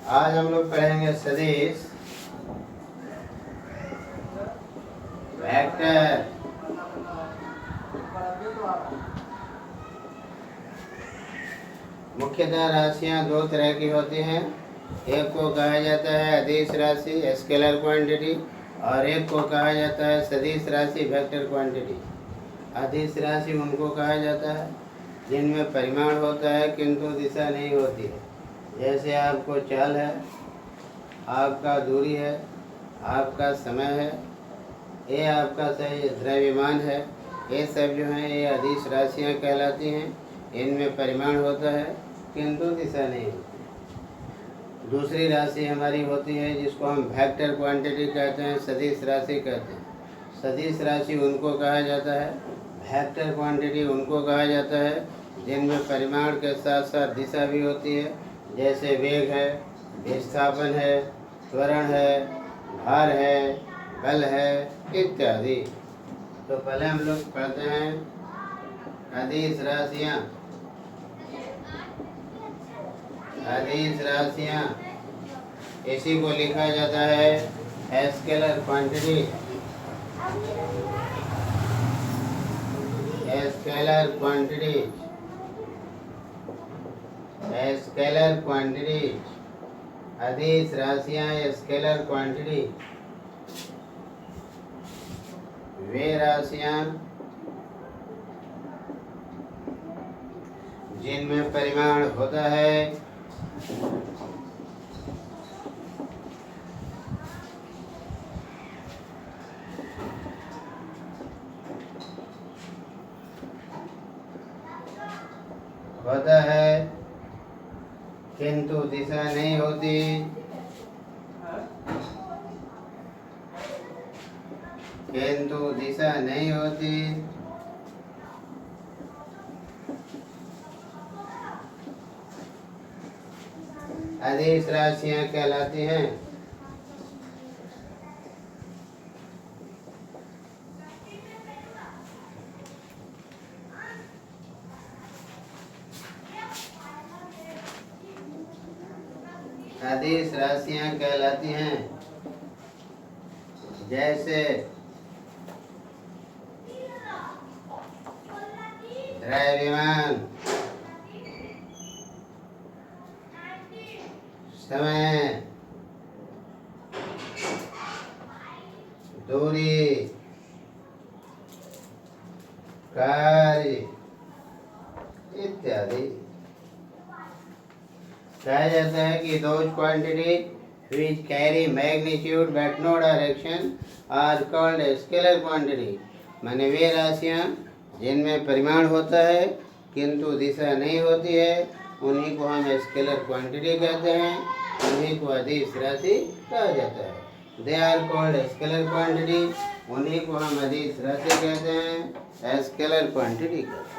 आज हम लोग पढ़ेंगे सदिश वेक्टर। मुख्यतः राशियां दो तरह की होती हैं। एक को कहा जाता है अदिश राशि स्केलर क्वांटिटी, और एक को कहा जाता है सदिश राशि वेक्टर क्वांटिटी। अदिश राशि उनको कहा जाता है जिनमें परिमाण होता है किंतु दिशा नहीं होती है। जैसे आपको चाल है, आपका दूरी है, आपका समय है, ये आपका सही द्रव्यमान है, ये सब जो हैं ये अदिश राशियाँ कहलाती हैं। इनमें परिमाण होता है किंतु दिशा नहीं होती। दूसरी राशि हमारी होती है जिसको हम वेक्टर क्वांटिटी कहते हैं, सदिश राशि कहते हैं। सदिश राशि उनको कहा जाता है, वेक्टर क्वांटिटी उनको कहा जाता है जिनमें परिमाण के साथ साथ दिशा भी होती है। जैसे वेग है, विस्थापन है, त्वरण है, भार है, बल है इत्यादि। तो पहले हम लोग पढ़ते हैं अदिश राशियाँ। अदिश राशियाँ इसी को लिखा जाता है scalar quantity. Scalar quantity, scalar quantity, अदिश राशियाँ स्केलर क्वांटिटी वे राशियाँ जिनमें परिमाण होता है किंतु दिशा नहीं होती। किंतु दिशा नहीं होती। अदिश राशियाँ कहलाती हैं। अदिश राशियाँ कहलाती हैं जैसे द्रव्यमान, समय, दूरी, कार्य इत्यादि। कहा जाता है कि those quantity which carry magnitude but no direction are called scalar quantity। माने वे राशियाँ जिनमें परिमाण होता है किंतु दिशा नहीं होती है उन्हीं को हम स्केलर क्वांटिटी कहते हैं, उन्हीं को अदिश राशि कहा जाता है। They are called scalar quantity, उन्हीं को हम अदिश राशि कहते हैं, स्केलर क्वांटिटी कहते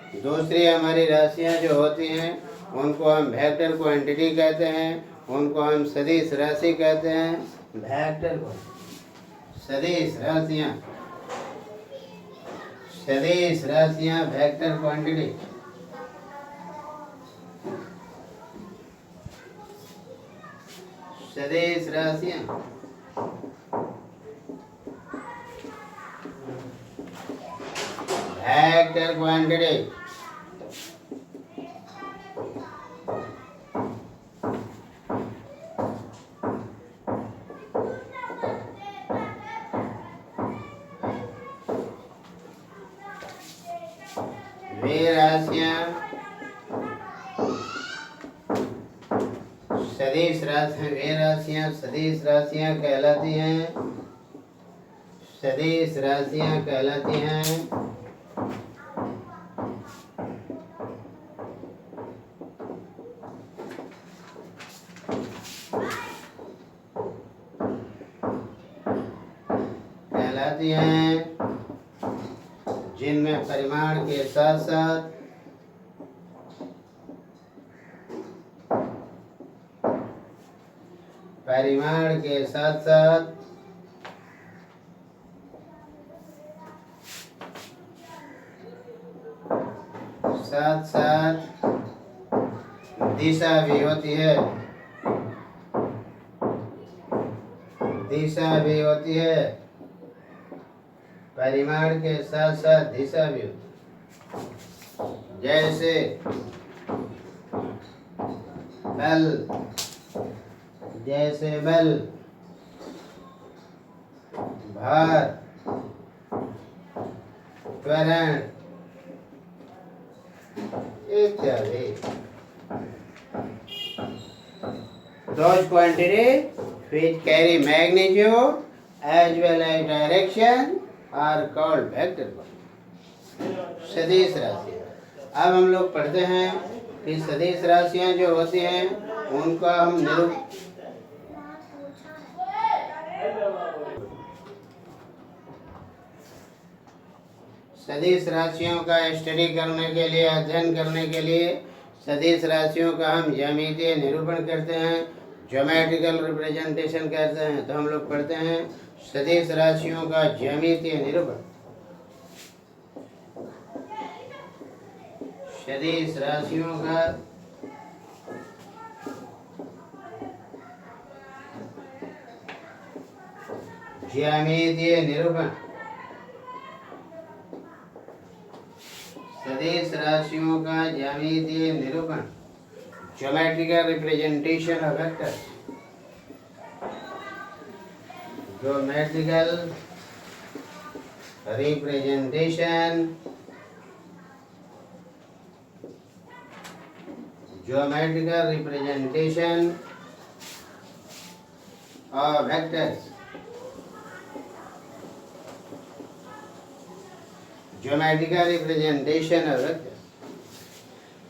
हैं। दूसरी हमारी राशियाँ जो होती हैं उनको हम वेक्टर क्वांटिटी कहते हैं, उनको हम सदिश राशि कहते हैं। वेक्टर सदिश राशियाँ, सदिश राशियाँ वेक्टर क्वांटिटी। सदिश राशियाँ वेक्टर क्वांटिटी। वे राशियाँ सदिश राशियाँ, वे राशियाँ सदिश राशियाँ कहलाती हैं। सदिश राशियाँ कहलाती हैं जिनमें परिमाण के साथ साथ परिमाण के साथ साथ साथ साथ दिशा भी होती है। दिशा भी होती है, परिमाण के साथ साथ दिशा भी होती है। जैसे बल, जैसे बल, भार, त्वरण इत्यादि। Those quantities which carry magnitude as well as direction are called vector quantities. सदिश राशि। अब हम लोग पढ़ते हैं कि सदिश राशियां जो होती हैं उनका हम सदिश राशियों का स्टडी करने के लिए, अध्ययन करने के लिए सदिश राशियों का हम ज्यामितीय निरूपण करते हैं, ज्योमेट्रिकल रिप्रेजेंटेशन करते हैं। तो हम लोग पढ़ते हैं सदिश राशियों का ज्यामितीय निरूपण। सदिश राशियों का ज्यामितीय निरूपण। सदिश राशियों का ज्यामितीय निरूपण, geometrical representation of vectors. Geometrical representation, geometrical representation of vectors. Geometrical representation of vectors.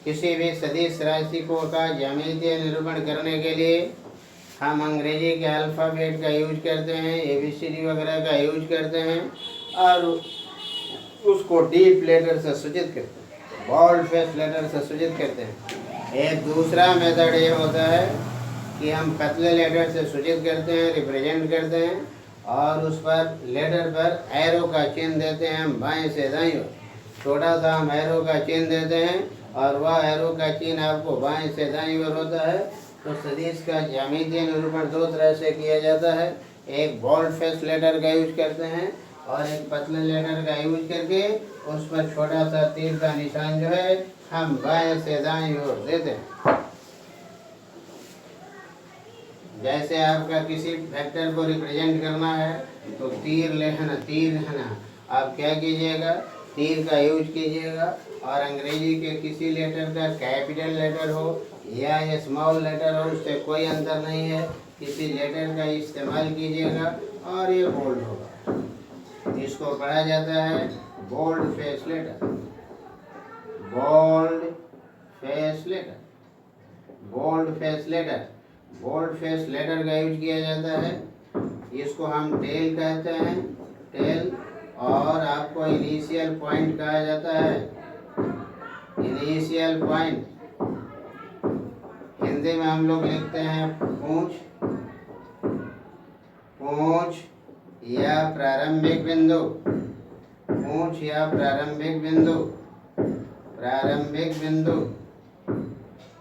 किसी भी सदिश राशि को का ज्यामितीय निरूपण करने के लिए हम अंग्रेजी के अल्फ़ाबेट का यूज करते हैं, ABCD वगैरह का यूज करते हैं और उसको डीप लेटर से सूचित करते हैं, बोल्ड फेस लेटर से सूचित करते हैं। एक दूसरा मेथड ये होता है कि हम पतले लेटर से सूचित करते हैं, रिप्रेजेंट करते हैं और उस पर लेटर पर एरो का चिन्ह देते हैं, हम बाएं से दाईं ओर छोटा सा हम एरो का चिन्ह देते हैं और वह एरो का चिन्ह आपको बाएं से दाईं ओर होता है। तो सदिश का ज्यामितीय निरूपण दो तरह से किया जाता है, एक बोल्ड फेस लेटर का यूज करते हैं और एक पतले लेटर का यूज करके उस पर छोटा सा तीर का निशान जो है हम बाएं से दाईं ओर देते हैं। जैसे आपका किसी वेक्टर को रिप्रेजेंट करना है तो तीर लेना, आप क्या कीजिएगा, तीर का यूज कीजिएगा और अंग्रेजी के किसी लेटर का कैपिटल लेटर हो या स्मॉल लेटर हो, उससे कोई अंतर नहीं है, किसी लेटर का इस्तेमाल कीजिएगा और ये बोल्ड होगा। इसको पढ़ा जाता है bold face letter, bold face letter, bold face letter. Bold face letter का यूज किया जाता है, इसको हम टेल कहते हैं, टेल, और आपको इनिशियल पॉइंट कहा जाता है, इनिशियल पॉइंट। हिंदी में हम लोग लिखते हैं पूंछ, पूंछ या प्रारंभिक बिंदु, पूंछ या प्रारंभिक बिंदु, प्रारंभिक बिंदु,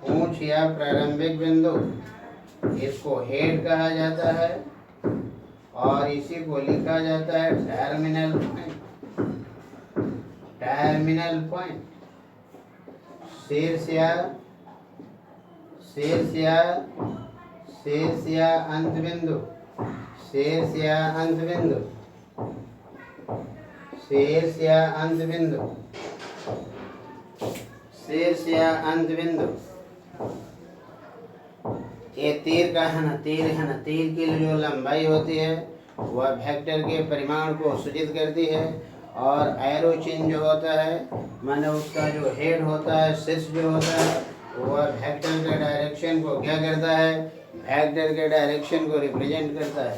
पूंछ या प्रारंभिक बिंदु। इसको हेड कहा जाता है और इसी को लिखा जाता है टर्मिनल पॉइंट, टर्मिनल पॉइंट। शीर्ष या अंत बिंदु, शीर्ष या अंत बिंदु, शीर्ष या अंत बिंदु, शीर्ष या अंत बिंदु। ये तीर का है ना, तीर की जो लंबाई होती है वह वेक्टर के परिमाण को सूचित करती है और एरो चिन्ह जो होता है माने उसका जो हेड होता है, शीर्ष जो होता है, वह वेक्टर के डायरेक्शन को क्या करता है, वेक्टर के डायरेक्शन को रिप्रेजेंट करता है।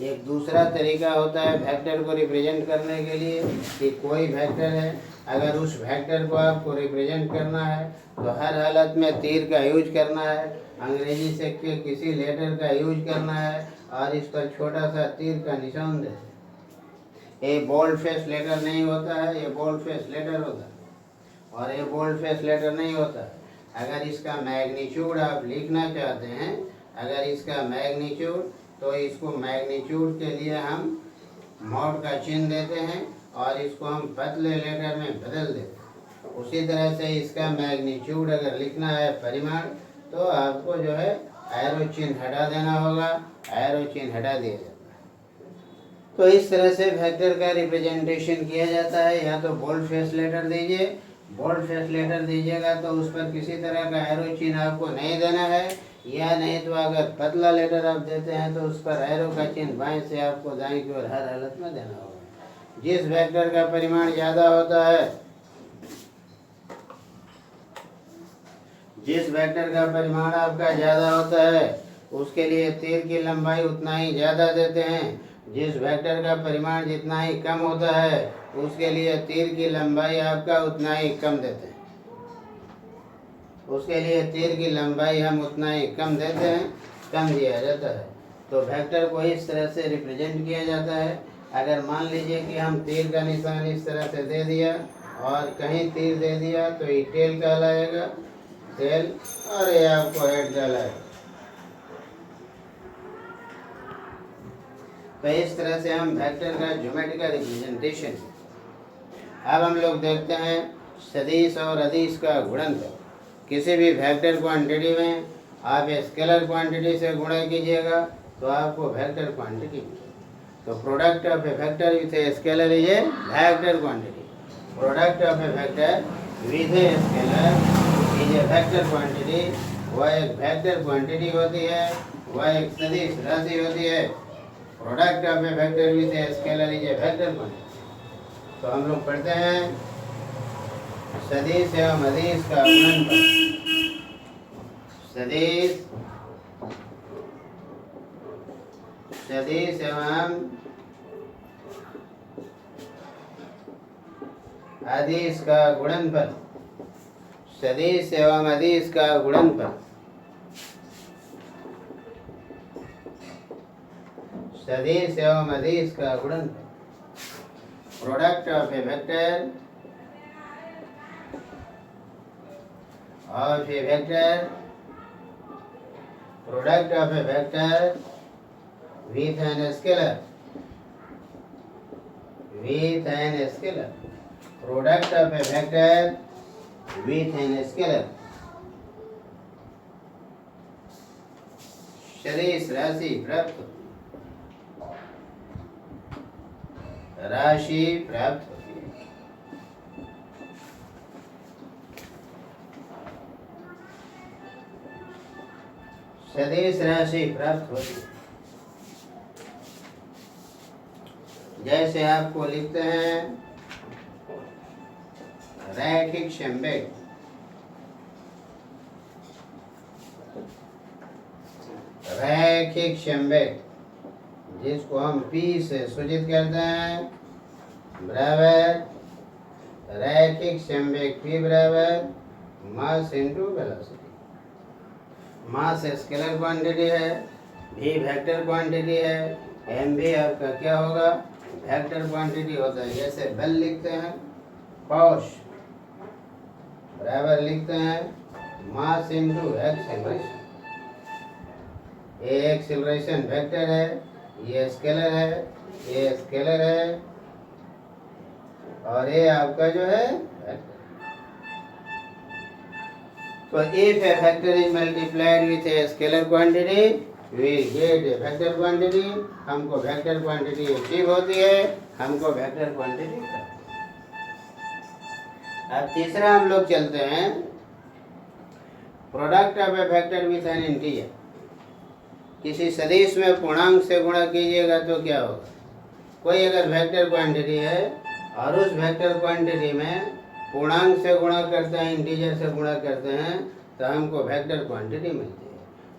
एक दूसरा तरीका होता है वेक्टर को रिप्रेजेंट करने के लिए कि कोई वेक्टर है, अगर उस वेक्टर को आपको रिप्रेजेंट करना है तो हर हालत में तीर का यूज करना है, अंग्रेजी से किसी लेटर का यूज करना है और इस पर छोटा सा तीर का निशान देते। ये बोल्ड फेस लेटर नहीं होता है, ये बोल्ड फेस लेटर होता है और ये बोल्ड फेस लेटर नहीं होता है। अगर इसका मैग्नीट्यूड आप लिखना चाहते हैं, अगर इसका मैग्नीट्यूड तो इसको मैग्नीट्यूड के लिए हम मॉड का चिन्ह देते हैं और इसको हम पतले लेटर में बदल देते हैं। उसी तरह से इसका मैग्नीट्यूड अगर लिखना है परिमाण, तो आपको जो है एरो चिन्ह हटा देना होगा, एरो चिन्ह हटा दिया जाता है। तो इस तरह से वेक्टर का रिप्रेजेंटेशन किया जाता है। या तो बोल्ड फेस लेटर दीजिए, बोल्ड फेस लेटर दीजिएगा तो उस पर किसी तरह का एरो चिन्ह आपको नहीं देना है, या नहीं तो अगर पतला लेटर आप देते हैं तो उस पर एरो का चिन्ह बाएं से आपको दाएं की ओर हर हालत में देना होगा। जिस वेक्टर का परिमाण ज़्यादा होता है, जिस वेक्टर का परिमाण आपका ज़्यादा होता है उसके लिए तीर की लंबाई उतना ही ज़्यादा देते हैं। जिस वेक्टर का परिमाण जितना ही कम होता है उसके लिए तीर की लंबाई आपका उतना ही कम देते हैं। उसके लिए तीर की लंबाई हम उतना ही कम देते हैं, कम दिया जाता है। तो वेक्टर को इस तरह से रिप्रेजेंट किया जाता है। अगर मान लीजिए कि हम तीर का निशान इस तरह से दे दिया और कहीं तीर दे दिया तो ये टेल कहलाएगा, टेल, और ये आपको हेड कहलाएगा। तो इस तरह से हम वेक्टर का ज्योमेट्रिकल रिप्रेजेंटेशन। अब हम लोग देखते हैं सदिश और अदिश का गुणनफल। किसी भी वेक्टर क्वांटिटी में आप स्केलर क्वांटिटी से गुणा कीजिएगा तो आपको वेक्टर क्वांटिटी मिलेगी। तो product of A vector with a scalar is a vector quantity. Product of A vector with a scalar is a vector quantity. वह एक वेक्टर क्वांटिटी होती है, वह एक सदिश राशि होती है। Product of A vector with a scalar is a vector quantity. तो हम लोग पढ़ते हैं सदिश एवं अदिश का गुणनफल। सदिश एवं अदिश का गुणनफल। सदिश एवं अदिश का गुणनफल। सदिश एवं अदिश का गुणनफल। Product of A vector of a vector, product of a vector with an scalar, with an scalar, product of a vector with an scalar। सदिश राशि प्राप्त, राशि प्राप्त। सदिश राशि प्राप्त होती है। जैसे आपको लिखते हैं रैखिक संवेग। रैखिक संवेग जिसको हम P से सूचित करते हैं, बराबर रैखिक संवेग P बराबर मास इनटू वेलोसिटी। मास स्केलर क्वांटिटी है, भी वेक्टर क्वांटिटी है, एम भी आपका क्या होगा, वेक्टर क्वांटिटी होता है। जैसे बल लिखते हैं फोर्स बराबर लिखते हैं मास इनटू एक्सेलरेशन। ये एक्सेलरेशन वेक्टर है, ये स्केलर है, ये स्केलर है, और ये आपका जो है vector. So if a vector is multiplied with a scalar quantity, we get a vector quantity। हमको वेक्टर क्वांटिटी अचीव होती है, हमको वेक्टर क्वांटिटी। अब तीसरा हम लोग चलते हैं product of A vector with an integer. किसी सदिश में पूर्णांक से गुणा कीजिएगा तो क्या होगा। कोई अगर वेक्टर क्वांटिटी है और उस वेक्टर क्वांटिटी में पूर्णांक से गुणा करते हैं, इंटीजर से गुणा करते हैं, तो हमको वेक्टर क्वांटिटी मिलती है।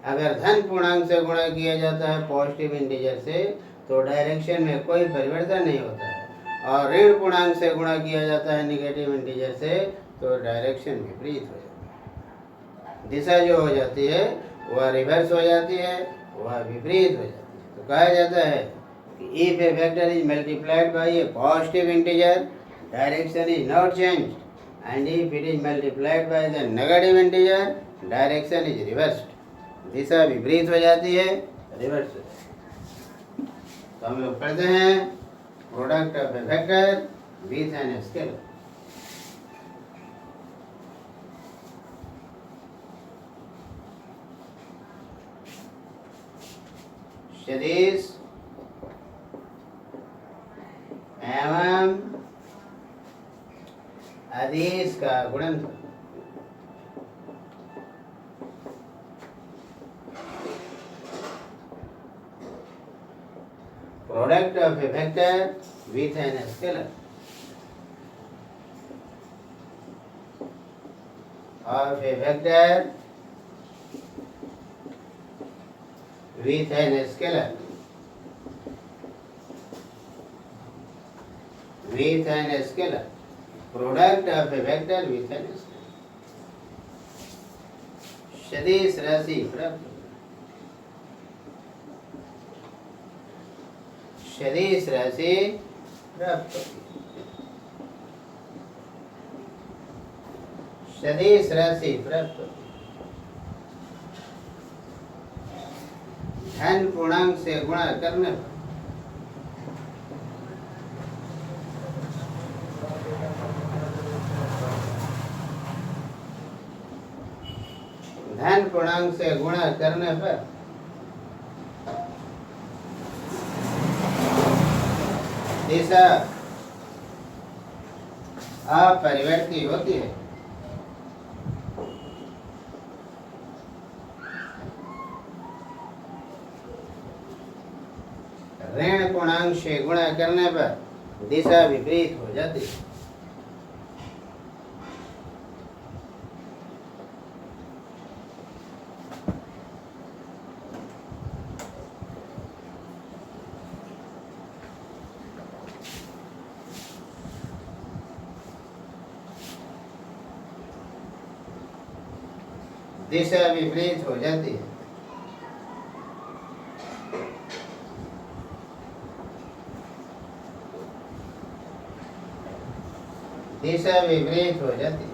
अगर धन पूर्णांक से गुणा किया जाता है पॉजिटिव इंटीजर से तो डायरेक्शन में कोई परिवर्तन नहीं होता है, और ऋण पूर्णांक से गुणा किया जाता है निगेटिव इंटीजर से तो डायरेक्शन विपरीत हो जाती है। दिशा जो हो जाती है वह रिवर्स हो जाती है, वह विपरीत हो जाती है। तो कहा जाता है कि if A vector is multiplied by A positive integer, direction is not changed, and if it is multiplied by the negative integer, direction is reversed। दिशा विपरीत हो जाती है, रिवर्स हो जाती है। तो हम लोग पढ़ते हैं product of A vector with an scalar. सदिश एवं अदिश का गुणनफल। Product of a vector with an scalar of a vector with an scalar with an scalar product of a vector with an scalar सदिश राशि प्राप्त। सदिश राशि प्राप्त। सदिश राशि प्राप्त। धन पूर्णांक से गुणा करने पर धन पूर्णांक से गुणा करने पर दिशा अपरिवर्ती होती है। ऋण पूर्णांक से गुणा करने पर दिशा विपरीत हो जाती है। दिशा विपरीत हो जाती है। दिशा विपरीत हो जाती है।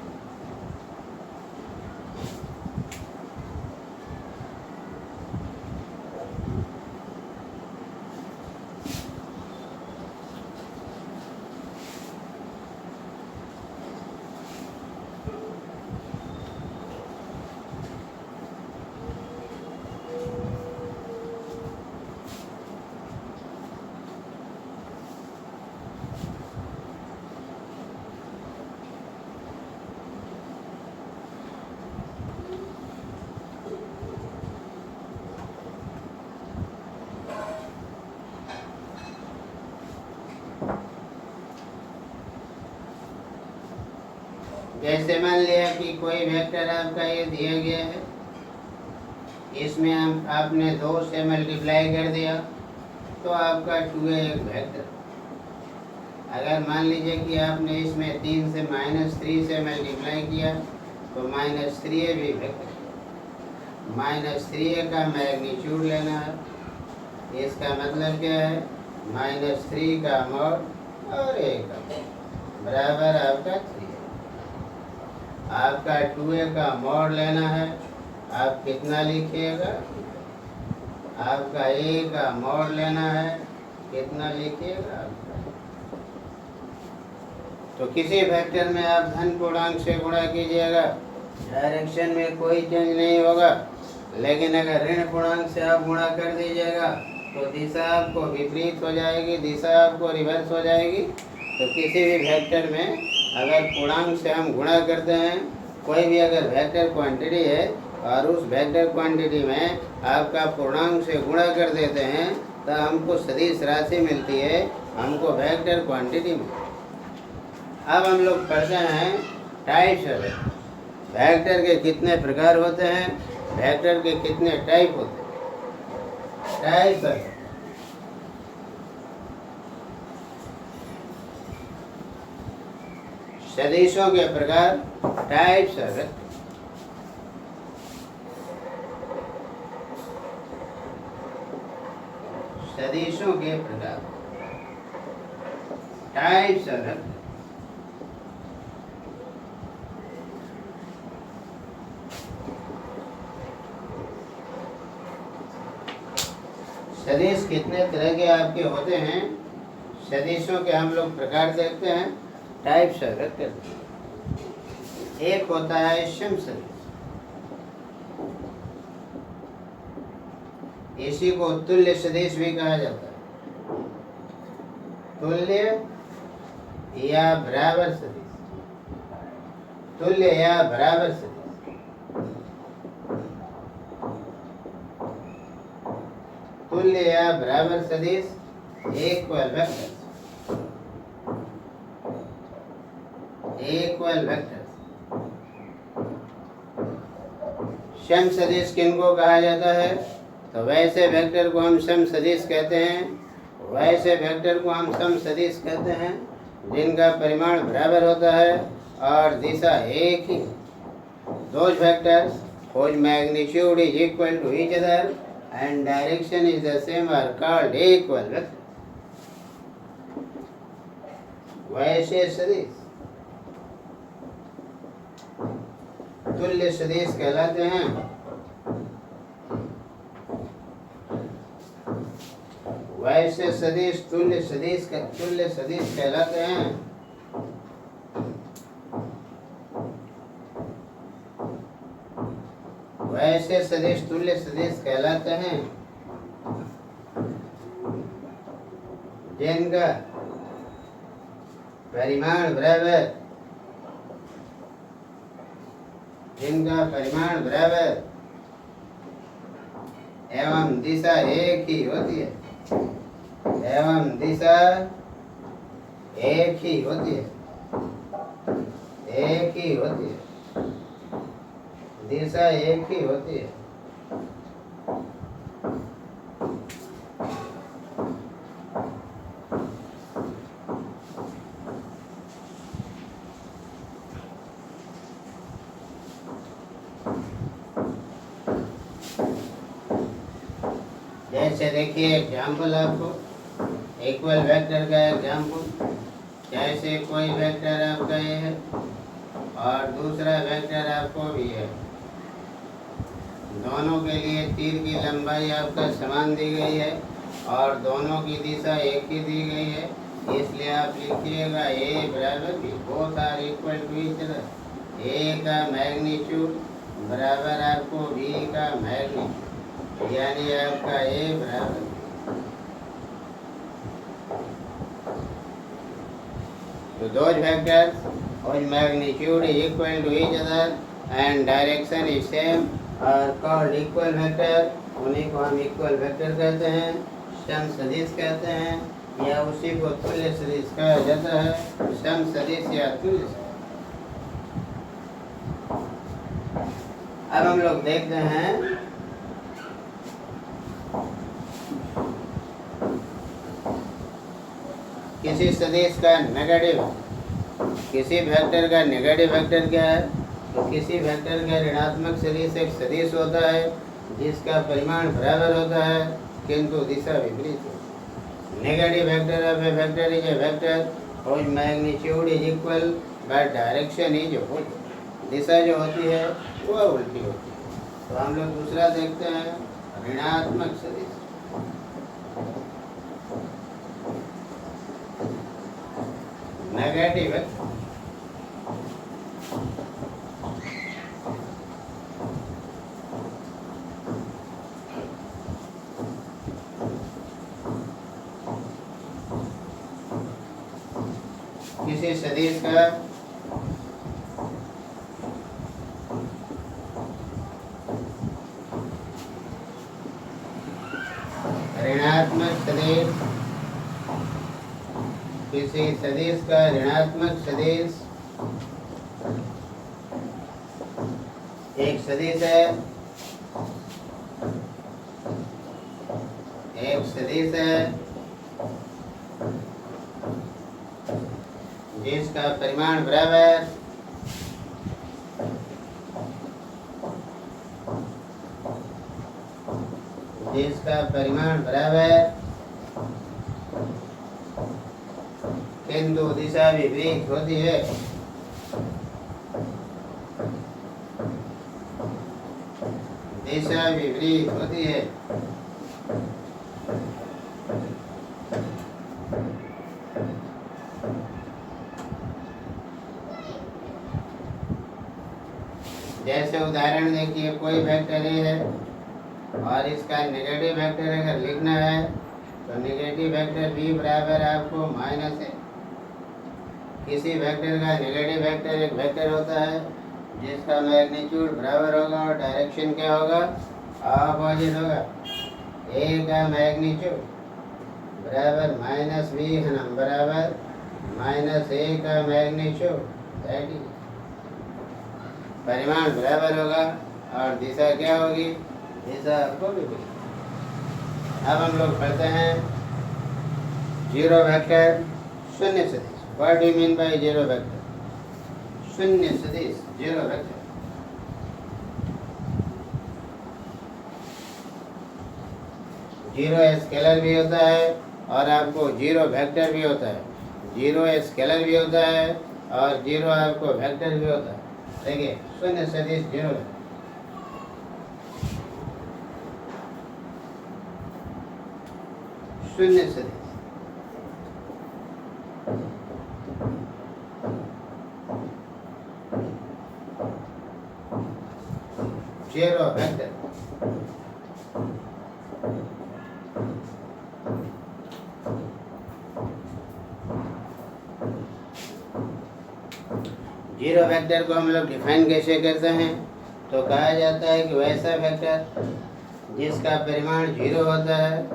जैसे मान लिया कि कोई वेक्टर आपका ये दिया गया है, इसमें हम आपने 2 से मल्टीप्लाई कर दिया तो आपका 2 है एक वेक्टर। अगर मान लीजिए कि आपने इसमें 3 से -3 से मल्टीप्लाई किया तो -3 है भी वेक्टर। -3 का मैग्नीट्यूड लेना है। इसका मतलब क्या है, -3 का मॉड और 1 का मॉड बराबर आपका 3 है। आपका 2a का मॉड लेना है, आप कितना लिखिएगा, आपका a का मॉड लेना है, कितना लिखिएगा। तो किसी वेक्टर में आप धन पूर्णांक से गुणा कीजिएगा, डायरेक्शन में कोई चेंज नहीं होगा। लेकिन अगर ऋण पूर्णांक से आप गुणा कर दीजिएगा तो दिशा आपको विपरीत हो जाएगी, दिशा आपको रिवर्स हो जाएगी। तो किसी भी वेक्टर में अगर पूर्णांक से हम गुणा करते हैं, कोई भी अगर वेक्टर क्वांटिटी है और उस वेक्टर क्वांटिटी में आपका पूर्णांक से गुणा कर देते हैं तो हमको सदिश राशि मिलती है, हमको वेक्टर क्वांटिटी में। अब हम लोग पढ़ते हैं टाइप्स ऑफ वेक्टर के कितने प्रकार होते हैं, वेक्टर के कितने टाइप होते हैं। टाइप्स ऑफ सदिशों के प्रकार, टाइप्स ऑफ सदिशों के प्रकार, टाइप्स ऑफ सदिश कितने तरह के आपके होते हैं? सदिशों के हम लोग प्रकार देखते हैं, टाइप्स ऑफ वेक्टर। एक होता है सम सदिश, इसी को तुल्य सदिश भी कहा जाता है। तुल्य या बराबर सदिश, तुल्य या बराबर सदिश। तुल्य या बराबर सदिश इक्वल वेक्टर्स, इक्वल वेक्टर्स। सम सदिश किनको कहा जाता है? तो वैसे वेक्टर को हम सम सदिश कहते हैं, वैसे वेक्टर को हम सम सदिश कहते हैं जिनका परिमाण बराबर होता है और दिशा एक ही। Those vectors whose magnitude is equal to each other and direction is the same are called equal vectors. वैसे सदिश तुल्य सदिश कहलाते हैं। वैसे सदिश तुल्य सदिश कहलाते हैं। वैसे सदिश तुल्य सदिश कहलाते हैं जिनका परिमाण बराबर एवं दिशा एक ही होती है, एवं दिशा एक ही होती है, एक ही होती है, दिशा एक ही होती है। जैसे देखिए एग्जाम्पल आपको इक्वल वेक्टर का एग्जाम्पल, जैसे कोई वेक्टर आपका ये है और दूसरा वेक्टर आपको भी है, दोनों के लिए तीर की लंबाई आपका समान दी गई है और दोनों की दिशा एक ही दी गई है, इसलिए आप लिखिएगा ए बराबर B, both are equal to each other. A का मैग्नीट्यूड बराबर आपको बी का मैग्नीट्यूड, यानी आपका ए बराबर। तो those vectors whose magnitude is equal to each other and direction is same are called equal vector। उन्हीं को हम इक्वल वेक्टर कहते हैं, सम सदिश कहते हैं, या उसी को तुल्य सदिश कहा जाता है, सम सदिश या तुल्य सदिश। अब हम लोग देखते हैं किसी सदिश का नेगेटिव, किसी वेक्टर का नेगेटिव वेक्टर क्या है? तो किसी वेक्टर का ऋणात्मक सदिश एक सदिश होता है जिसका परिमाण बराबर होता है किंतु दिशा विपरीत है। Negative vector of A vector is a vector whose magnitude is equal but direction is opposite। दिशा जो होती है वह उल्टी होती है। तो हम लोग दूसरा देखते हैं ऋणात्मक सदिश। नेगेटिव किसी सदिश का ऋणात्मक सदिश, किसी सदिश का ऋणात्मक सदिश एक सदिश है, एक सदिश है जिसका परिमाण बराबर किंतु दिशा विपरीत होती है। दिशा विपरीत होती है। जैसे उदाहरण देखिए, कोई वेक्टर ए है और इसका नेगेटिव वेक्टर अगर लिखना है तो नेगेटिव वेक्टर बी बराबर आपको माइनस है। किसी वेक्टर का नेगेटिव वेक्टर एक वेक्टर होता है जिसका मैग्नीट्यूड बराबर होगा और डायरेक्शन क्या होगा, अपोजिट होगा। ए का मैग्नीट्यूड बराबर माइनस बी है ना, बराबर माइनस ए का मैग्नीट्यूड, दैट इज परिमाण बराबर होगा और दिशा क्या होगी, दिशा आपको भी मिलेगी। अब हम लोग पढ़ते हैं जीरो वेक्टर शून्य सदिश। What do you mean by zero vector? शून्य सदिश जीरो वेक्टर। जीरो स्केलर भी होता है और आपको जीरो वेक्टर भी होता है। जीरो स्केलर भी होता है और जीरो आपको वेक्टर भी होता है। देखिए, शून्य सदिश जीरो, शून्य सदिश जीरो वेक्टर। जीरो वेक्टर को हम लोग डिफाइन कैसे करते हैं, तो कहा जाता है कि वैसा वेक्टर जिसका परिमाण जीरो होता है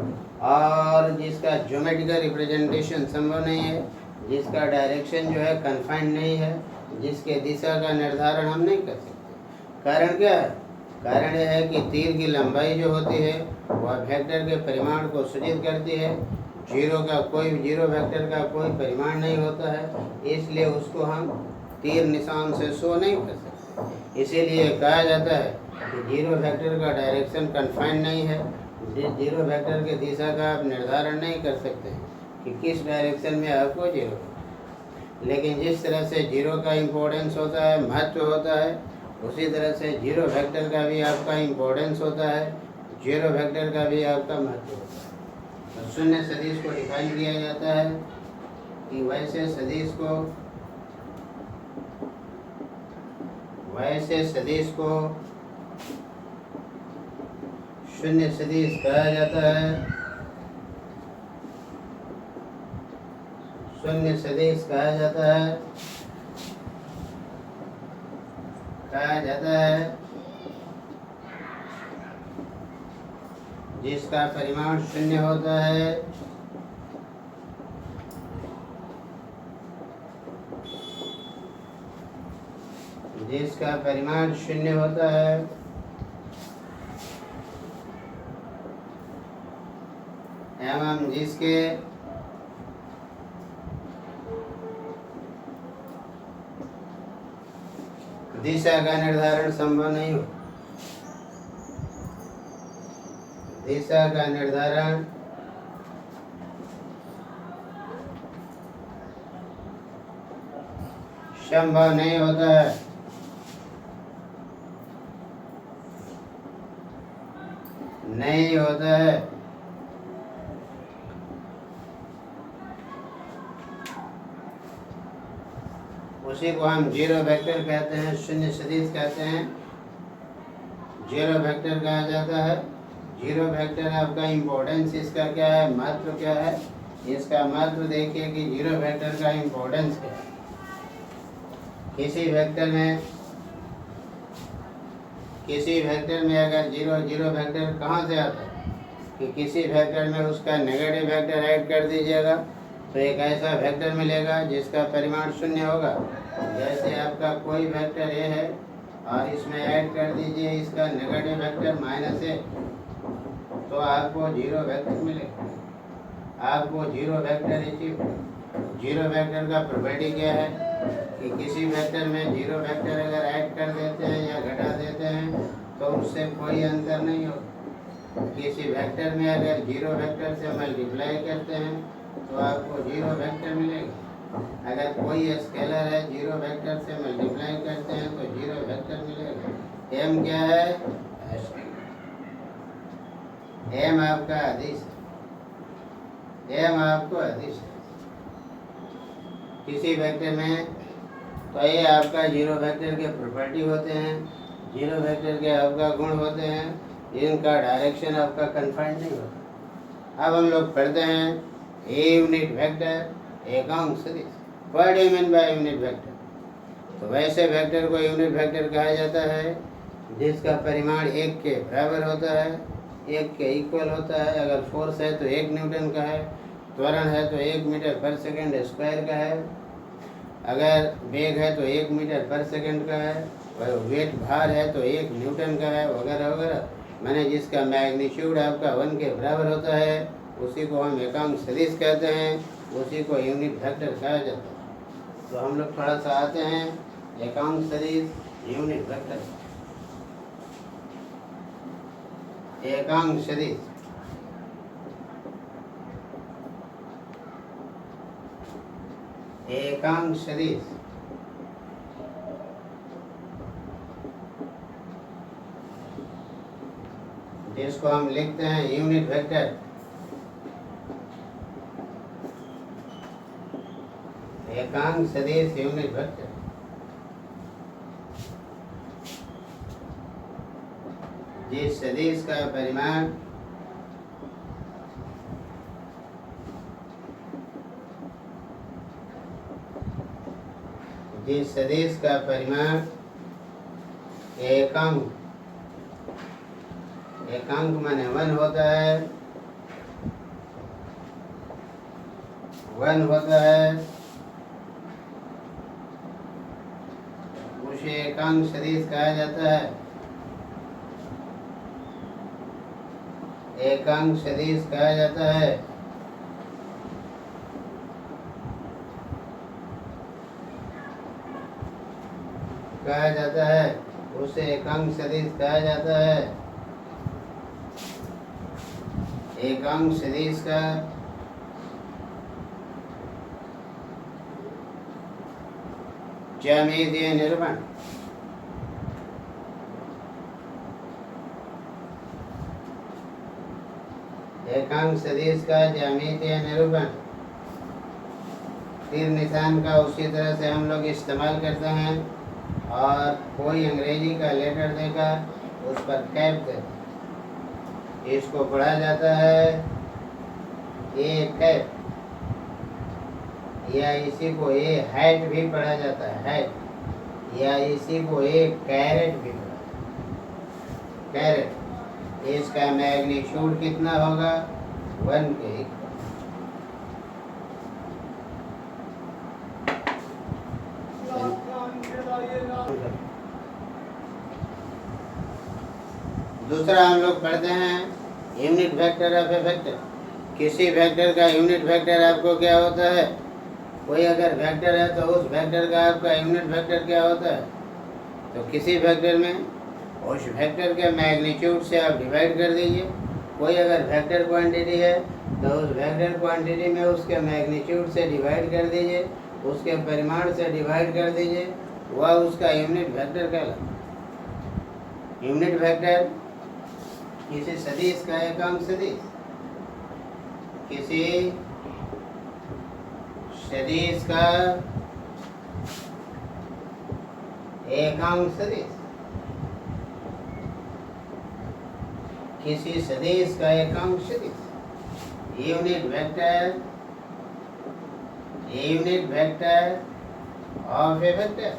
और जिसका ज्योमेट्रिकल रिप्रेजेंटेशन संभव नहीं है, जिसका डायरेक्शन जो है कन्फाइंड नहीं है, जिसके दिशा का निर्धारण हम नहीं कर सकते। कारण क्या है? कारण यह है कि तीर की लंबाई जो होती है वह वेक्टर के परिमाण को सूचित करती है। जीरो वेक्टर का कोई परिमाण नहीं होता है, इसलिए उसको हम तीर निशान से शो नहीं कर सकते। इसीलिए कहा जाता है कि जीरो वेक्टर का डायरेक्शन कन्फाइंड नहीं है। जीरो वेक्टर के दिशा का आप निर्धारण नहीं कर सकते हैं कि किस डायरेक्शन में आपको जीरो। लेकिन जिस तरह से जीरो का इम्पोर्टेंस होता है, महत्व होता है, उसी तरह से जीरो वेक्टर का भी आपका इम्पोर्टेंस होता है, जीरो वेक्टर का भी आपका महत्व होता है। तो शून्य सदिश को डिफाइन किया जाता है कि वैसे सदिश को शून्य सदिश कहा जाता है। शून्य सदिश कहा जाता है जिसका परिमाण शून्य होता है एवं जिसके दिशा का निर्धारण संभव नहीं हो। दिशा का निर्धारण संभव नहीं होता है। उसी को हम जीरो वेक्टर कहते हैं, शून्य सदिश कहते हैं, जीरो वेक्टर कहा जाता है। जीरो वेक्टर आपका इम्पोर्टेंस इसका क्या है, महत्व क्या है? इसका महत्व देखिए कि जीरो वेक्टर का इम्पोर्टेंस क्या है। किसी वेक्टर में अगर जीरो वेक्टर कहाँ से आता है कि किसी वेक्टर में उसका नेगेटिव वेक्टर ऐड कर दीजिएगा तो एक ऐसा वेक्टर मिलेगा जिसका परिमाण शून्य होगा। जैसे आपका कोई वेक्टर ए है और इसमें ऐड कर दीजिए इसका नेगेटिव वेक्टर माइनस ए, तो आपको जीरो वेक्टर मिलेगा। आपको जीरो वेक्टर का प्रॉपर्टी क्या है कि किसी वेक्टर में जीरो वेक्टर अगर ऐड कर देते हैं या घटा देते हैं तो उससे कोई अंतर नहीं होगा। किसी वेक्टर में अगर जीरो वेक्टर से मल्टीप्लाई करते हैं तो आपको जीरो वेक्टर मिलेगा। अगर कोई स्केलर है जीरो वेक्टर से मल्टीप्लाई करते हैं तो जीरो वेक्टर मिलेगा। एम क्या है? एम आपका अदिश, एम आपको अदिश किसी वेक्टर में, तो ये आपका जीरो वेक्टर के प्रॉपर्टी होते हैं, जीरो वेक्टर के आपका गुण होते हैं, इनका डायरेक्शन आपका कन्फाइंड नहीं होता। अब हम लोग पढ़ते हैं ए यूनिट वेक्टर एकांक सदिश। What do you mean by unit vector? तो वैसे वेक्टर को यूनिट वेक्टर कहा जाता है जिसका परिमाण एक के बराबर होता है, एक के इक्वल होता है। अगर फोर्स है तो 1 न्यूटन का है, त्वरण है तो 1 मीटर पर सेकंड स्क्वायर का है, अगर वेग है तो 1 मीटर पर सेकंड का है, वेट भार है तो 1 न्यूटन का है, वगैरह वगैरह। माने जिसका मैग्नीट्यूड आपका 1 के बराबर होता है उसी को हम एकांक सदिश कहते हैं, उसी को यूनिट वेक्टर कहा जाता है। तो हम लोग थोड़ा सा आते हैं एकांक सदिश यूनिट वेक्टर। एकांक सदिश एकांक सदिश जिसको हम लिखते हैं यूनिट वेक्टर। एकांक सदिश यूनिट वेक्टर जिस सदिश का परिमाण एकांक एकांक माने 1 होता है, 1 होता है, उसे एकांक सदिश कहा जाता है। एकांक सदिश कहा जाता है। उसे एकांक सदिश कहा जाता है। एकांक सदिश का ज्यामितीय निरूपण। एकांक सदिश का ज्यामितीय निरूपण तीर निशान का उसी तरह से हम लोग इस्तेमाल करते हैं, और कोई अंग्रेजी का लेटर देकर उस पर कैप देते हैं, इसको पढ़ा जाता है ए कैप, या इसी को ए हैट भी पढ़ा जाता है, हैट, या इसी को ए कैरेट भी पढ़ा जाता है, कैरेट। इसका मैग्नीट्यूड कितना होगा? 1 के इक्वल। दूसरा हम लोग पढ़ते हैं unit vector of A vector. किसी वेक्टर का यूनिट वेक्टर आपको क्या होता है? कोई अगर वेक्टर है तो उस वेक्टर का आपका यूनिट वेक्टर क्या होता है? तो किसी वेक्टर में उस वेक्टर के मैग्नीट्यूड से आप डिवाइड कर दीजिए। कोई अगर वेक्टर क्वांटिटी है तो उस वेक्टर क्वांटिटी में उसके मैग्नीट्यूड से डिवाइड कर दीजिए, उसके परिमाण से डिवाइड कर दीजिए, वह उसका यूनिट वेक्टर कहलाता है। यूनिट वेक्टर किसी सदिश का एकांक सदिश, किसी सदिश का एकांक सदिश, किसी सदिश का एकांक सदिश। Unit vector of A vector,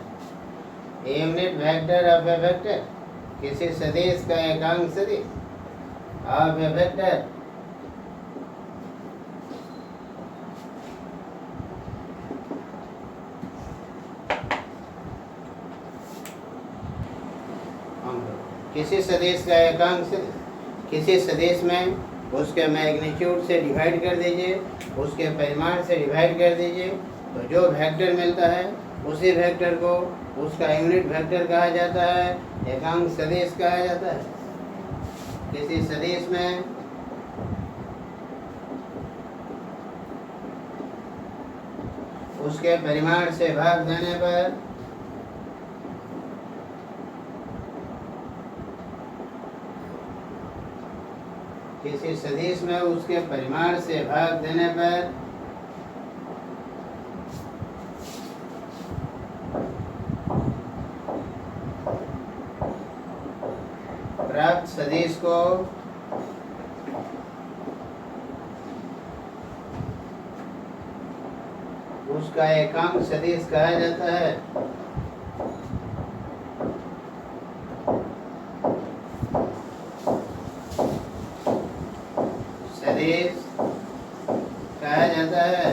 unit vector of A vector, किसी सदिश का एकांक सदिश ऑफ ए वेक्टर। किसी सदिश का एकांक सदिश, किसी सदिश में उसके मैग्नीट्यूड से डिवाइड कर दीजिए, उसके परिमाण से डिवाइड कर दीजिए, तो जो वेक्टर मिलता है उसी वेक्टर को उसका यूनिट वेक्टर कहा जाता है, एकांक सदिश कहा जाता है। किसी सदिश में उसके परिमाण से भाग देने पर किसी सदिश में उसके परिमाण से भाग देने पर प्राप्त सदिश को उसका एकांक सदिश कहा जाता है। सदिश कहा जाता है।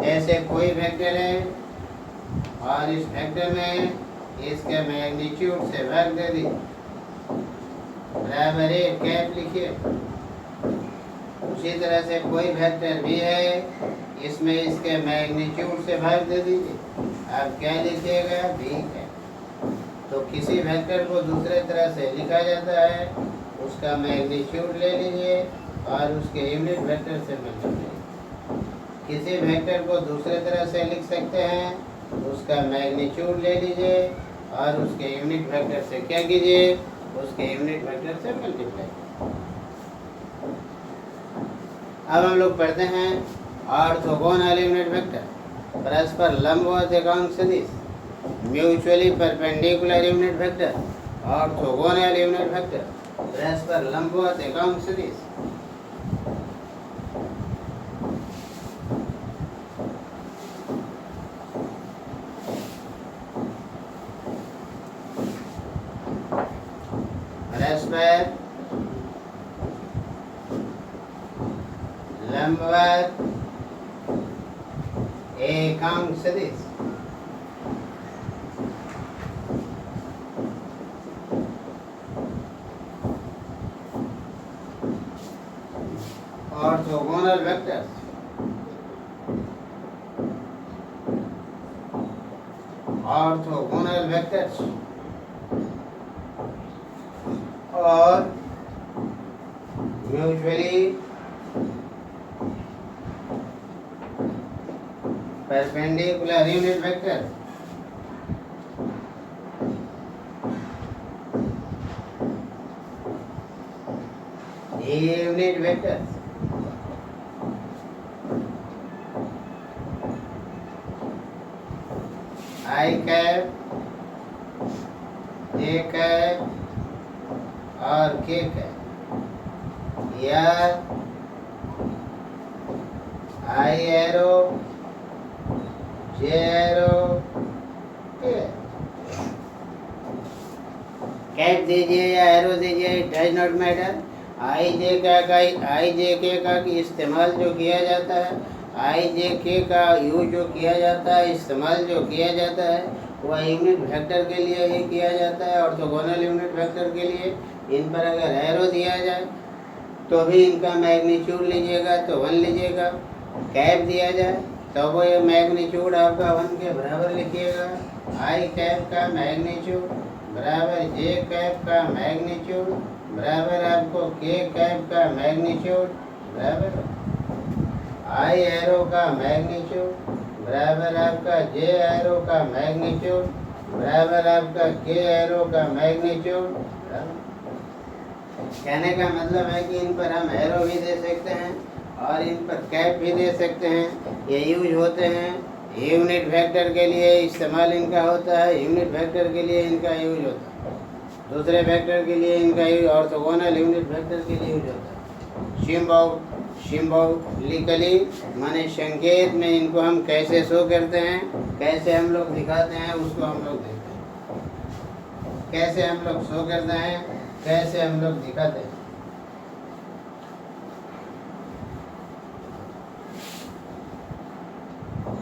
जैसे कोई वेक्टर है और इस वेक्टर में इसके मैग्नीट्यूड से भाग दे दी, बराबर है कैप लिखिए। उसी तरह से कोई वेक्टर भी है, इसमें इसके मैग्नीट्यूड से भाग दे दीजिए, आप क्या लिखिएगा, भी है। तो किसी वेक्टर को दूसरे तरह से लिखा जाता है, उसका मैग्नीट्यूड ले लीजिए और उसके यूनिट वेक्टर से मल्टीप्लाई। किसी वेक्टर को दूसरे तरह से लिख सकते हैं, उसका मैग्नीट्यूड ले लीजिए और उसके यूनिट वेक्टर से क्या कीजिए, उसके यूनिट वेक्टर से मल्टीप्लाई। अब हम लोग पढ़ते हैं ऑर्थोगोनल यूनिट वेक्टर, परस्पर लंबवत एकांक सदिश, mutually perpendicular unit vector, orthogonal unit vector, परस्पर लंबवत एकांक सदिश। परस्पर लंबवत एकांक सदिश। ऑर्थोगोनल वेक्टर्स, ऑर्थोगोनल वेक्टर्स और mutually perpendicular unit vector. Unit vector I cap, J cap और के कैप, या I arrow, J arrow, cap दीजिए या एरो दीजिए, it does not matter. I J का इस्तेमाल जो किया जाता है, आई जे के का यूज जो किया जाता है, इस्तेमाल जो किया जाता है, वह यूनिट वेक्टर के लिए ही किया जाता है। ऑर्थोगोनल यूनिट वेक्टर के लिए इन पर अगर एरो दिया जाए तो भी इनका मैग्नीट्यूड लीजिएगा तो 1 लीजिएगा, कैप दिया जाए तो वो ये मैग्नीट्यूड आपका 1 के बराबर लिखिएगा। आई कैप का मैग्नीट्यूड बराबर जे कैप का मैग्नीट्यूड बराबर आपको के कैप का मैग्नीट्यूड बराबर आई एरो का मैग्नीट्यूड बराबर आपका जे एरो का मैग्नीट्यूड बराबर आपका के एरो का मैग्नीट्यूड। कहने का मतलब है कि इन पर हम एरो भी दे सकते हैं और इन पर कैप भी दे सकते हैं। ये यूज होते हैं यूनिट वेक्टर के लिए, इस्तेमाल इनका होता है, यूनिट वेक्टर के लिए इनका यूज होता है, दूसरे वेक्टर के लिए इनका यूज, ऑर्थोगोनल यूनिट वेक्टर के लिए यूज होता है। सिंबॉलिकली माने संकेत में इनको हम कैसे शो करते हैं, कैसे हम लोग दिखाते हैं, उसको हम लोग देखते हैं। कैसे हम लोग शो करते हैं, कैसे हम लोग दिखाते हैं।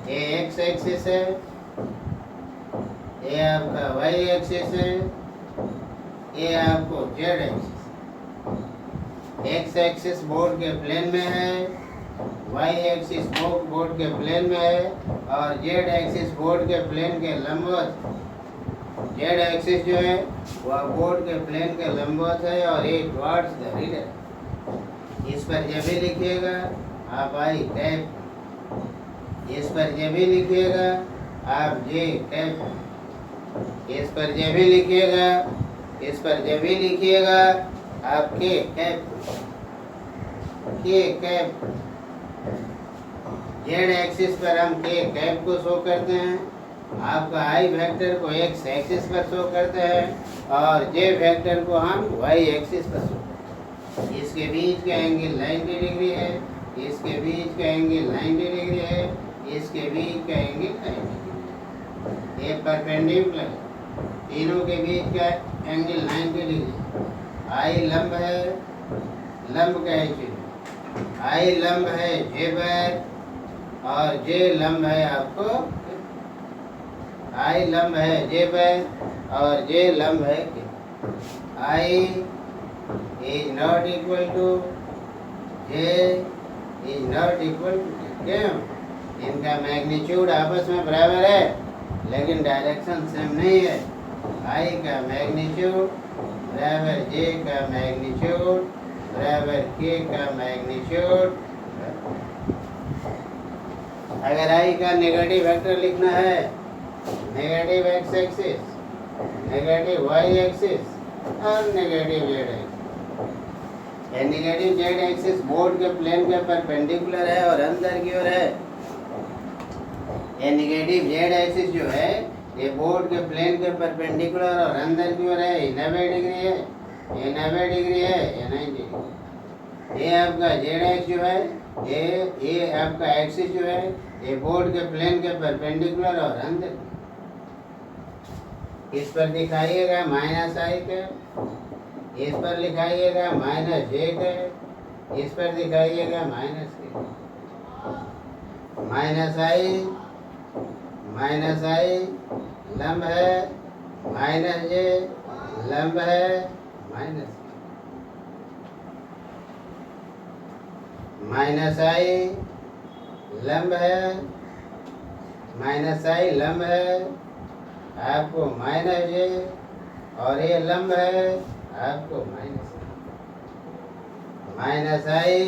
ये एक्स एक्सिस है, ये आपका वाई एक्सिस है, ये आपको Z axis. X axis board के प्लेन में है, वाई एक्सिस बोर्ड के प्लेन में है और जेड एक्सिस बोर्ड के प्लेन के लंबवत। जेड एक्सिस जो है वह बोर्ड के प्लेन के लंबवत है और ये टुवर्ड्स द रीडर। इस पर जब भी लिखिएगा आप आई कैप, इस पर जब भी लिखिएगा आप जे कैप, इस पर जब भी लिखिएगा इस पर जब भी लिखिएगा आप के कैप जेड एक्सिस पर हम के कैप को शो करते हैं, आपका आई वेक्टर को एक्स एक्सिस पर शो करते हैं और जे वेक्टर को हम वाई एक्सिस पर शो करते हैं। इसके बीच का एंगल 90 डिग्री है, इसके बीच का एंगल 90 डिग्री है, इसके बीच का एंगल 90 डिग्री। ये परपेंडिकुलर, तीनों के बीच का एंगल 90 डिग्री। आई लंब है, लंब का है चिन्ह, आई लंब है जे पर और जे लंब है आपको, आई लंब है जे पर और जे लंब है K. I is not equal to J is not equal to, क्यों? इनका मैग्नीट्यूड आपस में बराबर है लेकिन डायरेक्शन सेम नहीं है। आई का मैग्नीट्यूड बराबर जे का मैग्नीट्यूड बराबर के का मैग्नीट्यूड। अगर आई का नेगेटिव वेक्टर लिखना है, negative X axis, negative Y axis और नेगेटिव जेड एक्सिस। ये नेगेटिव जेड एक्सिस बोर्ड के प्लेन के परपेंडिकुलर है और अंदर की ओर है। ये नेगेटिव जेड एक्सिस जो है ये बोर्ड के प्लेन के परपेंडिकुलर और अंदर की ओर है। ये 90 डिग्री है, ये 90 डिग्री है, ये 90 डिग्री। ये आपका जेड एक्स जो है, ये आपका एक्सिस जो है ये बोर्ड के प्लेन के परपेंडिकुलर और अंदर। इस पर दिखाइएगा माइनस आई के, इस पर लिखाइएगा माइनस जे के, इस पर दिखाइएगा माइनस के। माइनस आई लंब है, माइनस जे लंब है, माइनस माइनस आई लंब है, माइनस आई लंब है आपको माइनस जे और ये लंब है आपको minus I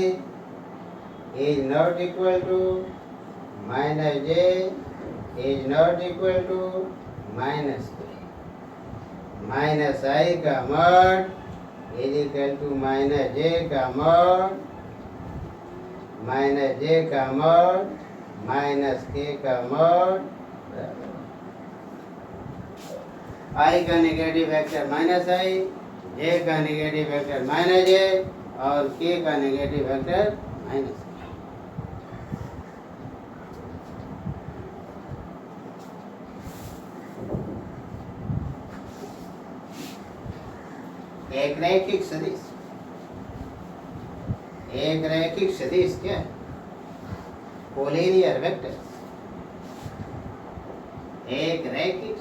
is not equal to minus J is not equal to minus K. Minus I का mod is equal to minus J का मॉड, माइनस जे का मॉड माइनस के का मॉड। आई का नेगेटिव वेक्टर माइनस आई, J का negative vector minus जे और के का नेगेटिव वेक्टर माइनस। एक रैखिक सदिश, एक रैखिक सदिश क्या? Collinear vector. एक रैखिक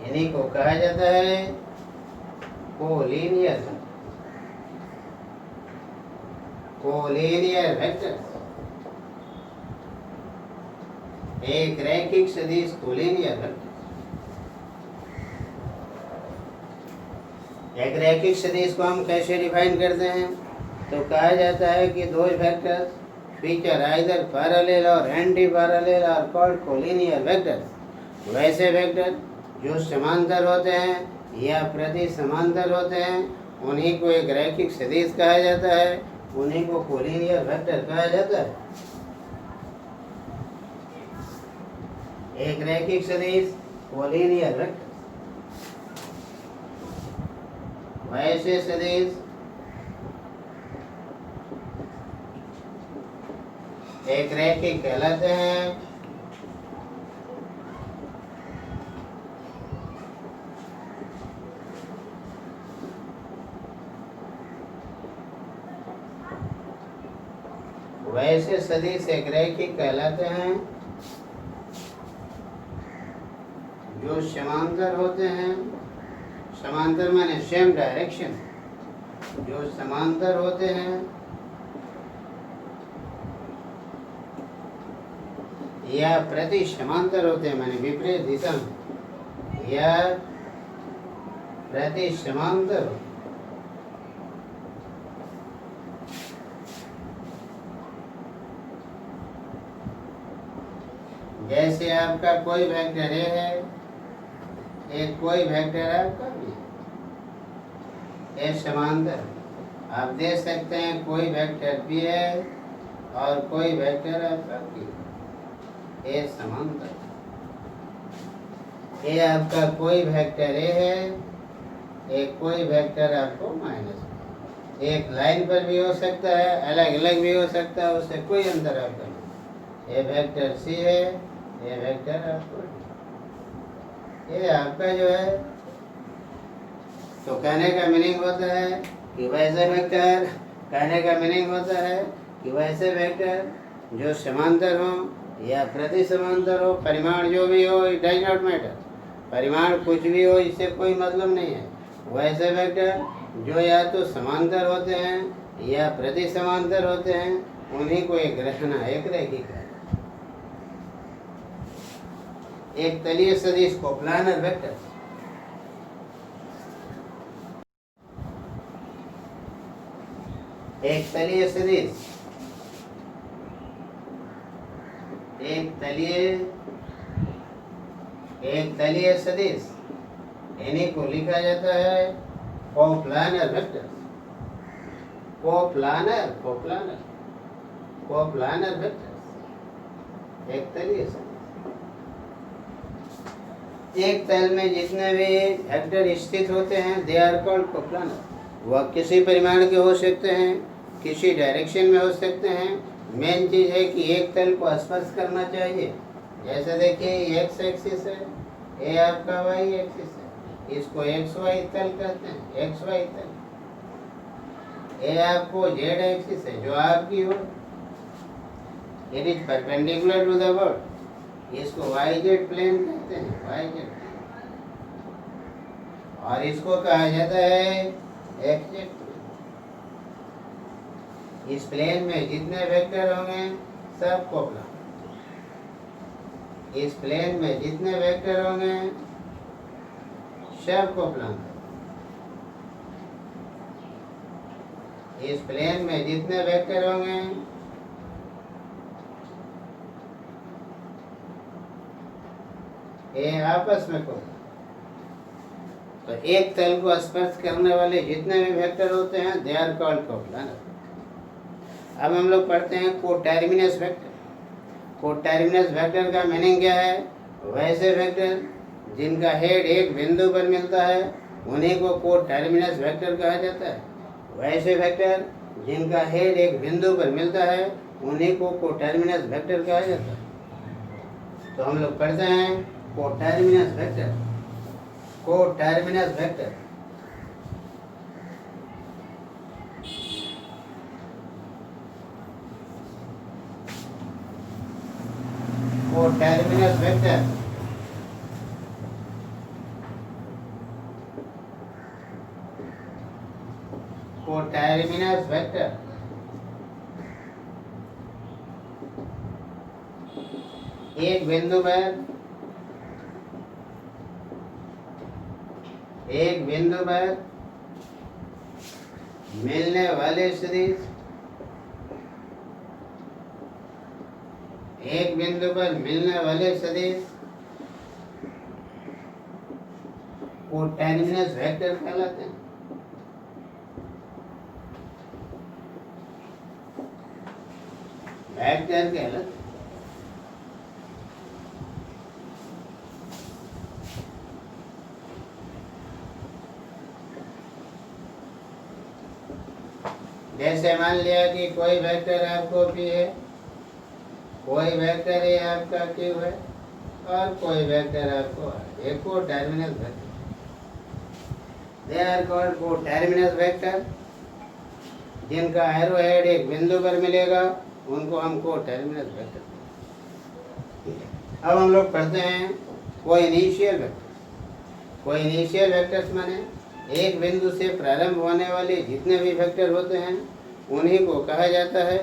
इन्हीं को कहा जाता है कोलिनियर वेक्टर। एक रैखिक सदिश कोलिनियर वेक्टर। एक रैखिक सदिश को हम कैसे डिफाइन करते हैं? तो कहा जाता है कि दो वेक्टर्स फीचर आइदर पैरेलल और anti parallel are called collinear vectors. वैसे वेक्टर जो समांतर होते हैं या प्रति समांतर होते हैं उन्हीं को एक रैखिक सदिश कहा जाता है, उन्हीं को कोलिनियर वेक्टर कहा जाता है। एक रैखिक सदिश कोलिनियर वेक्टर। वैसे सदिश एक रैखिक कहलाते हैं। वैसे सदिश एक रैखिक कहलाते हैं जो समांतर होते हैं। समांतर माने सेम डायरेक्शन, जो समांतर होते हैं या प्रति समांतर होते हैं, माने विपरीत दिशा में या प्रति समांतर। जैसे आपका कोई वेक्टर ए है, एक कोई वेक्टर आपका बी, ए समांतर। आप देख सकते हैं कोई वेक्टर बी है और कोई वेक्टर आपका बी, ए समांतर। ये आपका कोई वेक्टर ए है, एक कोई वेक्टर आपको माइनस, एक लाइन पर भी हो सकता है, अलग अलग भी हो सकता है, उससे कोई अंतर आपका नहीं। ये वेक्टर सी है, ये वेक्टर आपको, ये आपका जो है, तो कहने का मीनिंग होता है कि वैसे वेक्टर, कहने का मीनिंग होता है कि वैसे वेक्टर जो समांतर हो या प्रति समांतर हो, परिमाण जो भी हो, इट डज नॉट मैटर, परिमाण कुछ भी हो, इससे कोई मतलब नहीं है। वैसे वेक्टर जो या तो समांतर होते हैं या प्रति समांतर होते हैं, उन्हीं को एक रखना, एक रैखिक है। एक तलीय सदिश को प्लानर वेक्टर, एक तलीय सदिश, एक तलीय सदिश, इन्हीं को लिखा जाता है कोप्लानर वेक्टर। कोप्लानर वेक्टर एक तलीय सदिश। एक तल में जितने भी वेक्टर स्थित होते हैं, दे आर कॉल्ड कोप्लानर। वह किसी परिमाण के हो सकते हैं, किसी डायरेक्शन में हो सकते हैं। मेन चीज है कि एक तल को स्पर्श करना चाहिए। जैसे देखिए एक्स एक्सिस है, ये आपका वाई एक्सिस है, इसको एक्स वाई तल कहते हैं, एक्स वाई तल। ये आपको जेड एक्सिस है जो आपकी हो, it is perpendicular to the word, इसको वाई जेड प्लेन कहते हैं, वाई जेड। और इसको कहा जाता है एक्स जेड। इस प्लेन में जितने वेक्टर होंगे सब कोप्लानर। इस प्लेन में जितने वेक्टर होंगे सब कोप्लानर। इस प्लेन में जितने वेक्टर होंगे ये आपस में कोप्लानर। तो एक तल को स्पर्श करने वाले जितने भी वेक्टर होते हैं, दे आर कॉल्ड कोप्लानर। अब हम लोग पढ़ते हैं कोटर्मिनस वेक्टर। कोटर्मिनस वेक्टर का मीनिंग क्या है? वैसे वेक्टर जिनका हेड एक बिंदु पर मिलता है, उन्हीं को कोटर्मिनस वेक्टर कहा जाता है। वैसे वेक्टर जिनका हेड एक बिंदु पर मिलता है, उन्हीं को कोटर्मिनस वेक्टर कहा जाता है। तो हम लोग पढ़ते हैं कोटर्मिनस वेक्टर। कोटर्मिनस वेक्टर कोटर्मिनस वेक्टर कोटर्मिनस वेक्टर एक बिंदु पर मिलने वाले सदिश, एक बिंदु पर मिलने वाले सदिश कोटर्मिनस वेक्टर कहलाते हैं। वेक्टर कहलाते हैं। जैसे मान लिया कि कोई वेक्टर आपको P है, कोई वेक्टर ए आपका Q है और कोई वेक्टर आपको R। एक coterminus vector, they are called coterminus vector. जिनका एरो हेड एक बिंदु पर मिलेगा, उनको हम कोटर्मिनस वेक्टर। अब हम लोग पढ़ते हैं कोइनिशियल वेक्टर। कोइनिशियल वेक्टर्स माने एक बिंदु से प्रारंभ होने वाले जितने भी वेक्टर होते हैं, उन्हीं को कहा जाता है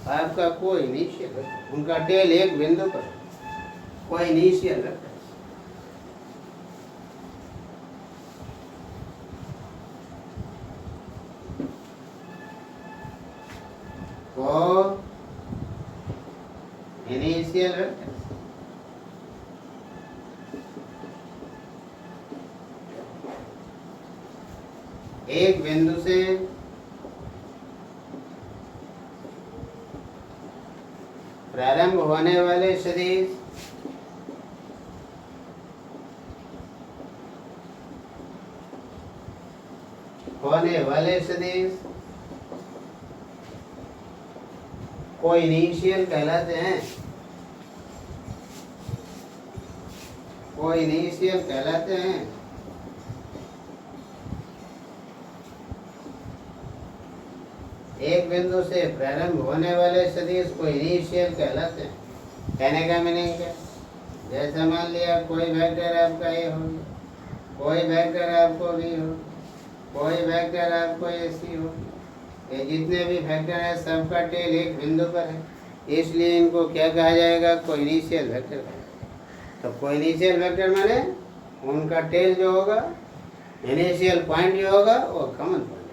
आपका कोइनिशियल वेक्टर। उनका टेल एक बिंदु पर, कोइनिशियल वेक्टर। को इनिशियल वेक्टर एक बिंदु से प्रारंभ होने वाले सदिश को इनिशियल कहलाते हैं। एक बिंदु से प्रारंभ होने वाले सदिश को इनिशियल कहलाते हैं। कहने का मीनिंग क्या? जैसे मान लिया कोई वेक्टर आपका ए हो, कोई वेक्टर आपको बी हो, कोई वेक्टर आपको ऐसी हो, ये जितने भी वेक्टर है सबका टेल एक बिंदु पर है, इसलिए इनको क्या कहा जाएगा? कोइनिशियल वेक्टर। तो कोइनिशियल वेक्टर माने उनका टेल जो होगा, इनिशियल पॉइंट जो होगा वो common point,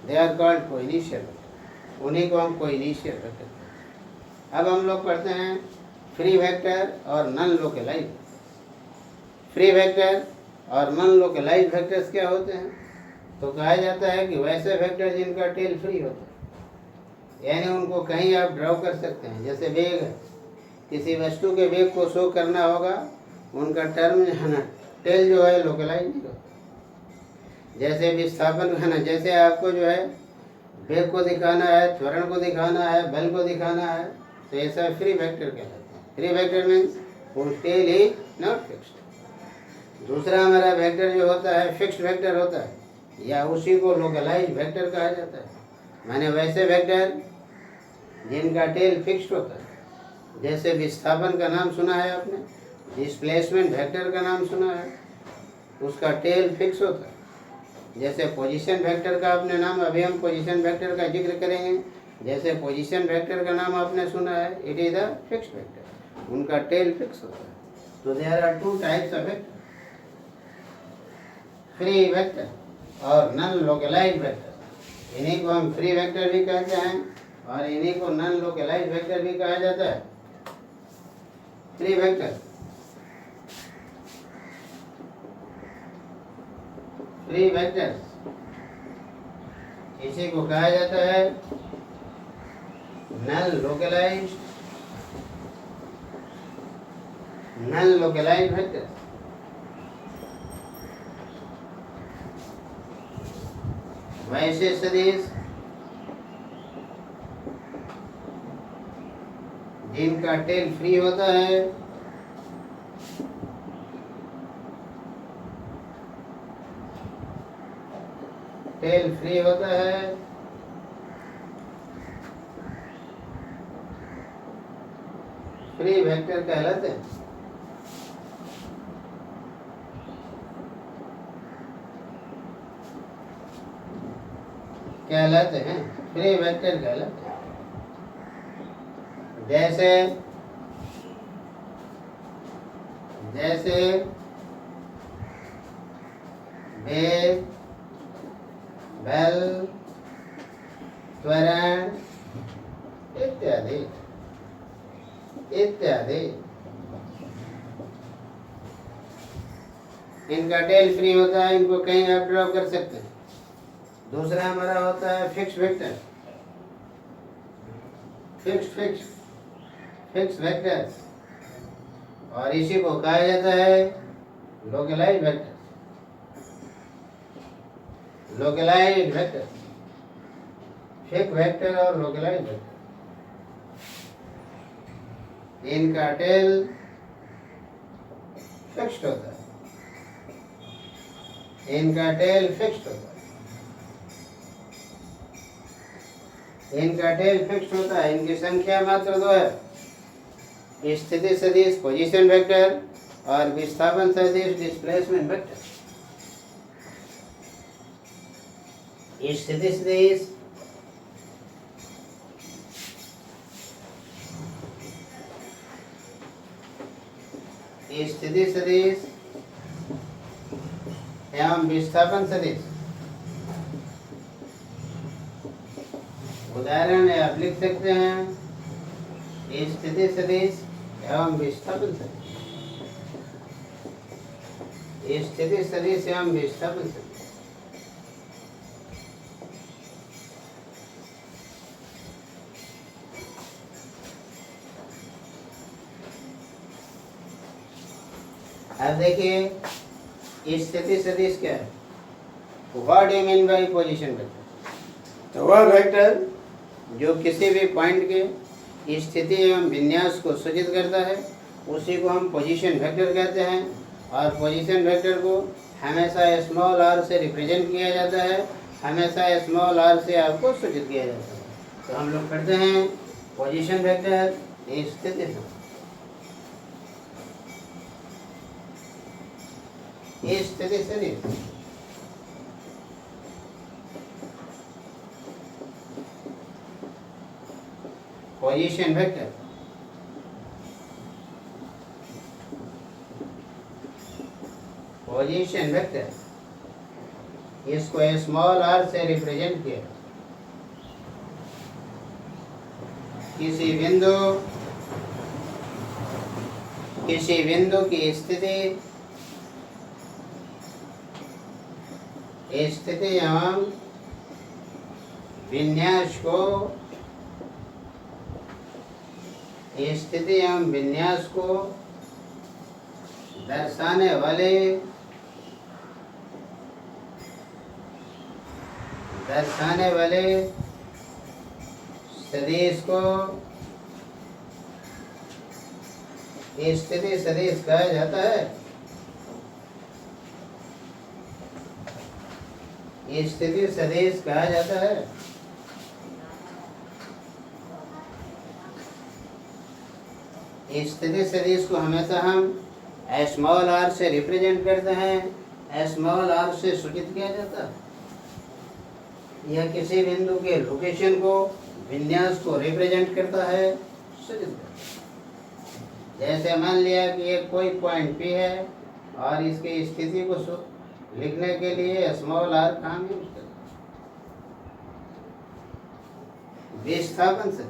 they are called coinitial vector, उन्हीं को हम कोइनिशियल वेक्टर। अब हम लोग पढ़ते हैं फ्री वेक्टर और नॉन लोकलाइज। फ्री वेक्टर और नॉन लोकलाइज वेक्टर्स क्या होते हैं? तो कहा जाता है कि वैसे वेक्टर जिनका टेल फ्री होता है, यानी उनको कहीं आप ड्रॉ कर सकते हैं। जैसे वेग है, किसी वस्तु के वेग को शो करना होगा, उनका टर्म है ना, टेल जो है लोकलाइज नहीं होता। जैसे विस्थापन है ना, जैसे आपको जो है वेग को दिखाना है, त्वरण को दिखाना है, बल को दिखाना है, तो ऐसा फ्री वेक्टर कहलाता है। फ्री वेक्टर मीन्स वो टेल इज नॉट फिक्स्ड। दूसरा हमारा वेक्टर जो होता है फिक्स्ड वेक्टर होता है, या उसी को लोकलाइज वेक्टर कहा जाता है। माने वैसे वेक्टर जिनका टेल फिक्स्ड होता है। जैसे विस्थापन का नाम सुना है आपने, डिस्प्लेसमेंट वेक्टर का नाम सुना है, उसका टेल फिक्स होता है। जैसे पोजीशन वेक्टर का आपने नाम, अभी हम पोजीशन वेक्टर का जिक्र करेंगे। जैसे पोजीशन वेक्टर का नाम आपने सुना है, it is a fixed vector, उनका टेल फिक्स होता है। तो there are two types of vector, free vector और नॉन लोकलाइज वेक्टर। इन्हीं को हम फ्री वेक्टर भी कहते हैं और इन्हीं को नॉन लोकलाइज वेक्टर भी कहा जाता है। फ्री वेक्टर, फ्री वेक्टर इसी को कहा जाता है नॉन लोकलाइज वेक्टर। वैसे सदिश जिनका टेल फ्री होता है, टेल फ्री होता है, फ्री वेक्टर कहलाते हैं। फ्री वेक्टर कहलाते हैं। जैसे वेग, बल, त्वरण इत्यादि इत्यादि, इनका टेल फ्री होता है, इनको कहीं आप ड्रॉ कर सकते हैं। दूसरा हमारा होता है फिक्स वेक्टर, फिक्स वेक्टर, और इसी को कहा जाता है localise vector. Localise vector, fix vector और लोकलाइज वेक्टर, इनका टेल फिक्स्ड होता है, इनका टेल फिक्स्ड होता है, इनका टेल फिक्स्ड होता है। इनकी संख्या मात्र दो है, स्थिति सदिश पोजीशन वेक्टर और विस्थापन सदिश डिस्प्लेसमेंट वेक्टर। स्थिति सदिश एवं विस्थापन सदिश, उदाहरण है आप लिख सकते हैं स्थिति सदिश एवं विस्थापन सदिश, स्थिति सदिश एवं विस्थापन सदिश। अब देखिए स्थिति सदिश क्या है, what do you mean by position vector. तो वह वेक्टर जो किसी भी पॉइंट के स्थिति एवं विन्यास को सूचित करता है उसी को हम पोजीशन वेक्टर कहते हैं। और पोजीशन वेक्टर को हमेशा स्मॉल आर से रिप्रेजेंट किया जाता है, हमेशा स्मॉल आर से आपको सूचित किया जाता है। तो हम लोग करते हैं पोजीशन वेक्टर स्थिति सदिश। पोजीशन वेक्टर इसको स्मॉल आर से रिप्रेजेंट किया। किसी बिंदु की स्थिति एवं विन्यास को दर्शाने वाले सदिश को स्थिति सदिश कहा जाता है। स्थिति सदिश कहा जाता है। स्थिति सदिश को हमेशा हम स्मॉल आर से रिप्रेजेंट करते हैं, स्मॉल आर से सूचित किया जाता है। यह किसी बिंदु के लोकेशन को, विन्यास को रिप्रेजेंट करता है, सूचित करता है। जैसे मान लिया कि ये कोई पॉइंट P है और इसकी स्थिति को लिखने के लिए स्मॉल आर का हम यूज करते हैं। विस्थापन से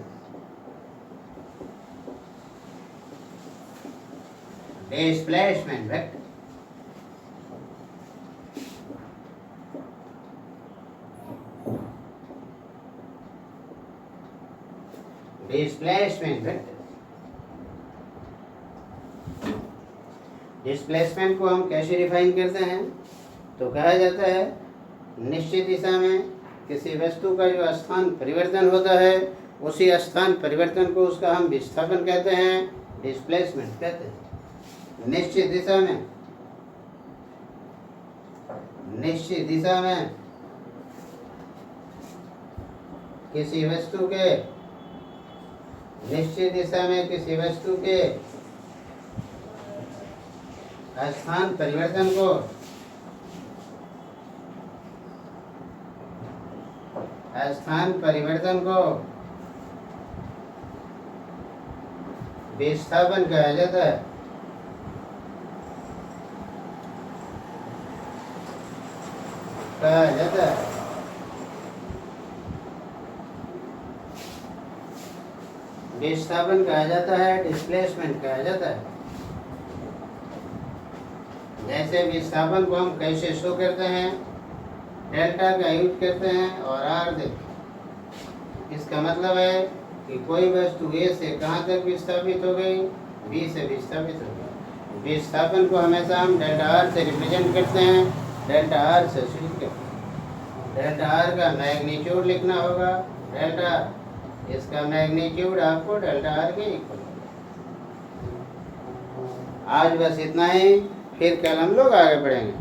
डिस्प्लेसमेंट वेक्टर, डिस्प्लेसमेंट को हम कैसे डिफाइन करते हैं? तो कहा जाता है निश्चित दिशा में किसी वस्तु का जो स्थान परिवर्तन होता है उसी स्थान परिवर्तन को उसका हम विस्थापन कहते हैं, डिस्प्लेसमेंट कहते हैं। निश्चित दिशा में किसी वस्तु के स्थान परिवर्तन को विस्थापन कहा जाता है। विस्थापन कहा जाता है, डिस्प्लेसमेंट कहा जाता है। जैसे विस्थापन को हम कैसे शो करते हैं, डेल्टा का यूज करते हैं और आर देते हैं। इसका मतलब है कि कोई वस्तु ए से कहाँ तक विस्थापित हो गई, बी से विस्थापित हो गई। विस्थापन को हमेशा हम डेल्टा आर से रिप्रेजेंट करते हैं, डेल्टा आर से सूचित करते हैं। डेल्टा आर का मैग्नीट्यूड लिखना होगा, डेल्टा इसका मैग्नीट्यूड आपको डेल्टा आर के इक्वल। आज बस इतना ही, फिर कल हम लोग आगे बढ़ेंगे।